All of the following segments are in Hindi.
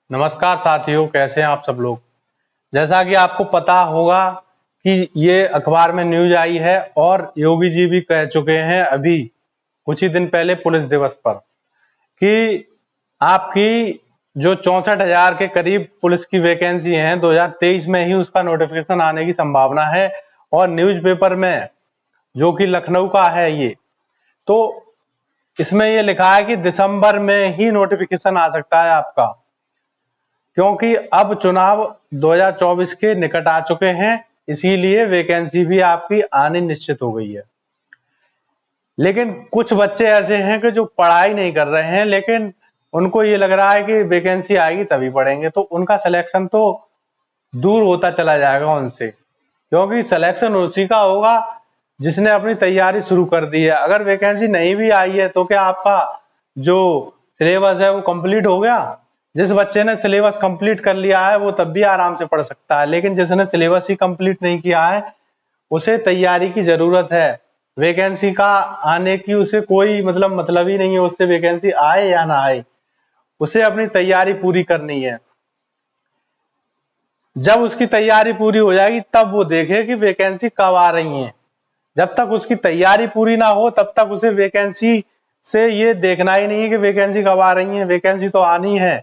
नमस्कार साथियों, कैसे हैं आप सब लोग। जैसा कि आपको पता होगा कि ये अखबार में न्यूज आई है और योगी जी भी कह चुके हैं अभी कुछ ही दिन पहले पुलिस दिवस पर कि आपकी जो 64,000 के करीब पुलिस की वैकेंसी है 2023 में ही उसका नोटिफिकेशन आने की संभावना है। और न्यूज़पेपर में जो कि लखनऊ का है ये, तो इसमें ये लिखा है कि दिसंबर में ही नोटिफिकेशन आ सकता है आपका, क्योंकि अब चुनाव 2024 के निकट आ चुके हैं, इसीलिए वैकेंसी भी आपकी आनी निश्चित हो गई है। लेकिन कुछ बच्चे ऐसे हैं कि जो पढ़ाई नहीं कर रहे हैं, लेकिन उनको ये लग रहा है कि वैकेंसी आएगी तभी पढ़ेंगे, तो उनका सिलेक्शन तो दूर होता चला जाएगा उनसे, क्योंकि सिलेक्शन उसी का होगा जिसने अपनी तैयारी शुरू कर दी है। अगर वैकेंसी नहीं भी आई है तो क्या आपका जो सिलेबस है वो कंप्लीट हो गया? जिस बच्चे ने सिलेबस कंप्लीट कर लिया है वो तब भी आराम से पढ़ सकता है, लेकिन जिसने सिलेबस ही कंप्लीट नहीं किया है उसे तैयारी की जरूरत है। वैकेंसी का आने की उसे कोई मतलब ही नहीं है, उससे वैकेंसी आए या ना आए, उसे अपनी तैयारी पूरी करनी है। जब उसकी तैयारी पूरी हो जाएगी तब वो देखे कि वैकेंसी कब आ रही है। जब तक उसकी तैयारी पूरी ना हो तब तक उसे वैकेंसी से ये देखना ही नहीं है कि वैकेंसी कब आ रही है। वैकेंसी तो आनी है,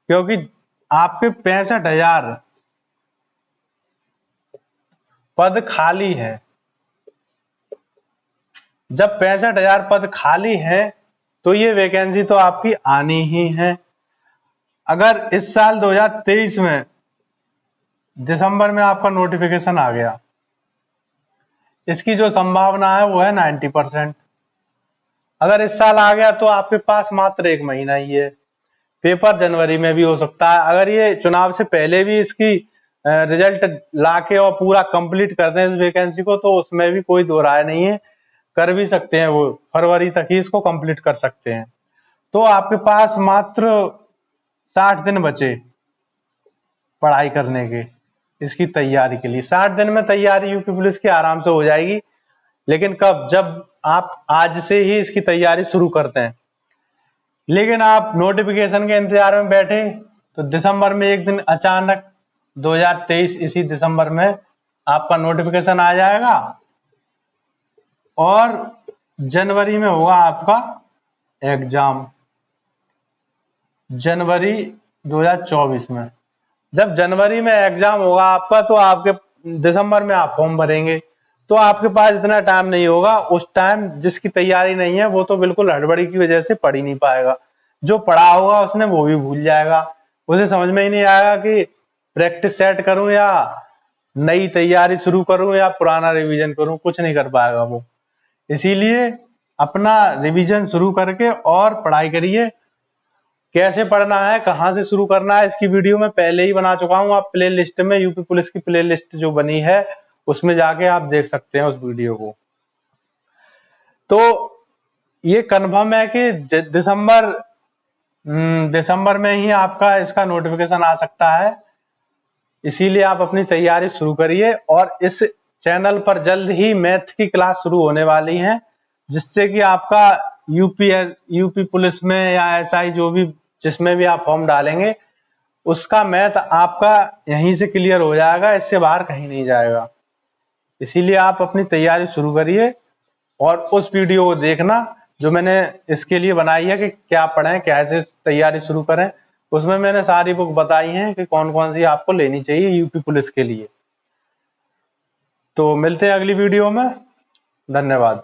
क्योंकि आपके 65,000 पद खाली है। जब 65,000 पद खाली है तो ये वैकेंसी तो आपकी आनी ही है। अगर इस साल 2023 में दिसंबर में आपका नोटिफिकेशन आ गया, इसकी जो संभावना है वो है 90%। अगर इस साल आ गया तो आपके पास मात्र 1 महीना ही है। पेपर जनवरी में भी हो सकता है। अगर ये चुनाव से पहले भी इसकी रिजल्ट लाके और पूरा कंप्लीट कर दें इस वैकेंसी को, तो उसमें भी कोई दो राय नहीं है, कर भी सकते हैं, वो फरवरी तक ही इसको कंप्लीट कर सकते हैं। तो आपके पास मात्र 60 दिन बचे पढ़ाई करने के, इसकी तैयारी के लिए। 60 दिन में तैयारी यूपी पुलिस की आराम से हो जाएगी। लेकिन कब? जब आप आज से ही इसकी तैयारी शुरू करते हैं। लेकिन आप नोटिफिकेशन के इंतजार में बैठे तो दिसंबर में एक दिन अचानक 2023 इसी दिसंबर में आपका नोटिफिकेशन आ जाएगा और जनवरी में होगा आपका एग्जाम, जनवरी 2024 में। जब जनवरी में एग्जाम होगा आपका तो आपके दिसंबर में आप फॉर्म भरेंगे, तो आपके पास इतना टाइम नहीं होगा। उस टाइम जिसकी तैयारी नहीं है वो तो बिल्कुल हड़बड़ी की वजह से पढ़ ही नहीं पाएगा। जो पढ़ा होगा उसने वो भी भूल जाएगा, उसे समझ में ही नहीं आएगा कि प्रैक्टिस सेट करूं या नई तैयारी शुरू करूं या पुराना रिवीजन करूं, कुछ नहीं कर पाएगा वो। इसीलिए अपना रिवीजन शुरू करके और पढ़ाई करिए। कैसे पढ़ना है, कहां से शुरू करना है, इसकी वीडियो मैं पहले ही बना चुका हूं। आप प्ले लिस्ट में यूपी पुलिस की प्ले लिस्ट जो बनी है उसमें जाके आप देख सकते हैं उस वीडियो को। तो ये कन्फर्म है कि दिसंबर में ही आपका इसका नोटिफिकेशन आ सकता है। इसीलिए आप अपनी तैयारी शुरू करिए। और इस चैनल पर जल्द ही मैथ की क्लास शुरू होने वाली है, जिससे कि आपका यूपी पुलिस में या एसआई जो भी जिसमें भी आप फॉर्म डालेंगे उसका मैथ आपका यहीं से क्लियर हो जाएगा, इससे बाहर कहीं नहीं जाएगा। इसीलिए आप अपनी तैयारी शुरू करिए और उस वीडियो को देखना जो मैंने इसके लिए बनाई है कि क्या पढ़ें, कैसे तैयारी शुरू करें। उसमें मैंने सारी बुक बताई हैं कि कौन कौन सी आपको लेनी चाहिए यूपी पुलिस के लिए। तो मिलते हैं अगली वीडियो में। धन्यवाद।